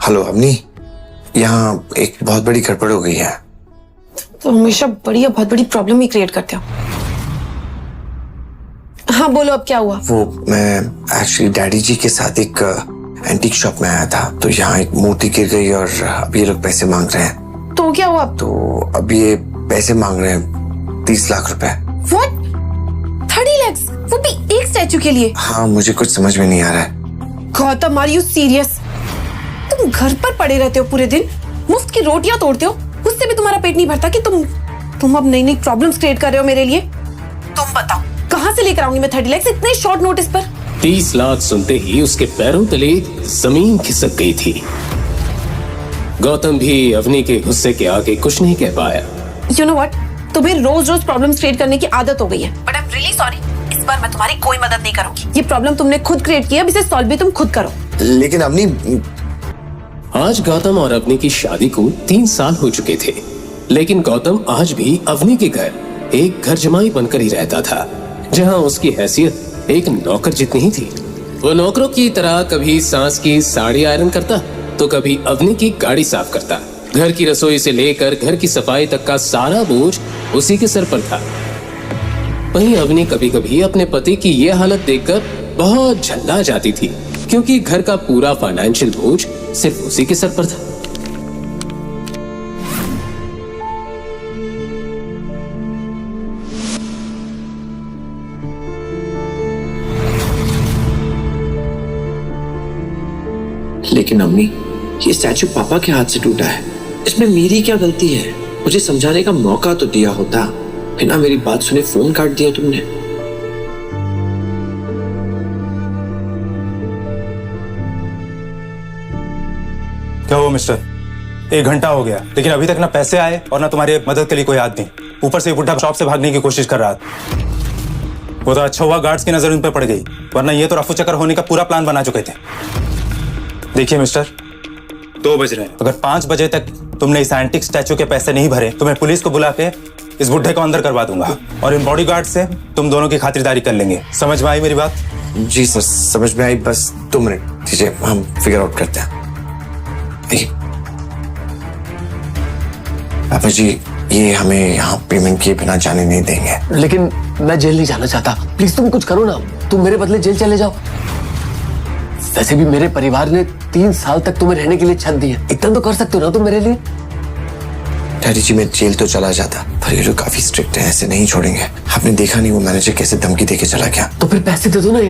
Hello Avani, यहाँ एक बहुत बड़ी गड़बड़ हो गई है। तो हमेशा बड़ी या बहुत बड़ी प्रॉब्लम ही क्रिएट करते हो। हाँ बोलो, अब क्या हुआ? वो मैं एक्चुअली डैडी जी के साथ एक एंटीक शॉप में आया था, तो यहाँ एक मूर्ति गिर गई और अब ये लोग पैसे मांग रहे हैं। तो क्या हुआ? तो अब ये पैसे मांग रहे हैं 30 लाख रुपए। What? 30 lakhs? वो भी एक स्टैचू के लिए? हाँ, मुझे कुछ समझ में नहीं आ रहा है। Gautam, are you serious? तुम घर पर पड़े रहते हो पूरे दिन, मुफ्त की रोटियां तोड़ते हो, उससे भी तुम्हारा पेट नहीं भरता कि तुम अब नई नई प्रॉब्लम्स क्रिएट कर रहे हो मेरे लिए। तुम बताओ कहाँ से लेकर आऊंगी मैं 30 lakhs इतने शॉर्ट नोटिस पर? 30 लाख सुनते ही उसके पैरों तले जमीन खिसक गई थी। गौतम भी अवनी के गुस्से के आगे कुछ नहीं कह पाया। You know what? तुम्हें रोज रोज प्रॉब्लम्स क्रिएट करने की आदत हो गई है। But I am really sorry, इस बार मैं तुम्हारी कोई मदद नहीं करूंगी। ये प्रॉब्लम तुमने खुद क्रिएट किया, अब इसे सॉल्व भी तुम खुद करो। लेकिन अवनी, आज गौतम और अवनी की शादी को 3 साल हो चुके थे, लेकिन गौतम आज भी अवनी के घर एक घर जमाई बनकर ही रहता था, जहां उसकी हैसियत एक नौकर जितनी ही थी। वो नौकरों की तरह कभी सांस की साड़ी आयरन करता, तो कभी अवनी की गाड़ी साफ करता। घर की रसोई से लेकर घर की सफाई तक का सारा बोझ उसी के सर पर था। वहीं अवनी कभी कभी अपने पति की ये हालत देखकर बहुत झल्ला जाती थी, क्योंकि घर का पूरा फाइनेंशियल बोझ सिर्फ उसी के सर पर था। लेकिन अम्मी, ये स्टैचू पापा के हाथ से टूटा है, इसमें मेरी क्या गलती है? मुझे समझाने का मौका तो दिया होता, बिना मेरी बात सुने फोन काट दिया तुमने। क्या हुआ मिस्टर? 1 घंटा हो गया, लेकिन अभी तक ना पैसे आए और ना तुम्हारी मदद के लिए कोई आदमी। ऊपर से बुढ़ा शॉप से भागने की कोशिश कर रहा था। वो तो अच्छा हुआ गार्ड्स की नजर उन पर पड़ गई, वरना ये तो रफू चक्कर होने का पूरा प्लान बना चुके थे। देखिए मिस्टर, 2 बज रहे हैं। अगर 5 बजे तक तुमने इस एंटिक स्टैचू के पैसे नहीं भरे तो मैं पुलिस को बुला के इस बुढ़े को अंदर करवा दूंगा, और इन बॉडीगार्ड से तुम दोनों की खातिरदारी कर लेंगे। समझ में आई मेरी बात? जी सर, समझ में आई। बस 2 मिनट दीजिए, हम फिगर आउट करते हैं। पापा जी, ये हमें यहाँ पेमेंट किए बिना जाने नहीं देंगे। लेकिन मैं जेल नहीं जाना चाहता, प्लीज तुम कुछ करो ना। तुम मेरे बदले जेल चले जाओ। वैसे भी मेरे परिवार ने 3 साल तक तुम्हें रहने के लिए छत दी है, इतना तो कर सकते हो ना तुम मेरे लिए। डैडी जी, मैं जेल तो चला जाता, पर ये लोग काफी स्ट्रिक्ट हैं, ऐसे नहीं छोड़ेंगे। आपने देखा नहीं वो मैनेजर कैसे धमकी देके चला गया। तो फिर पैसे दे दो ना।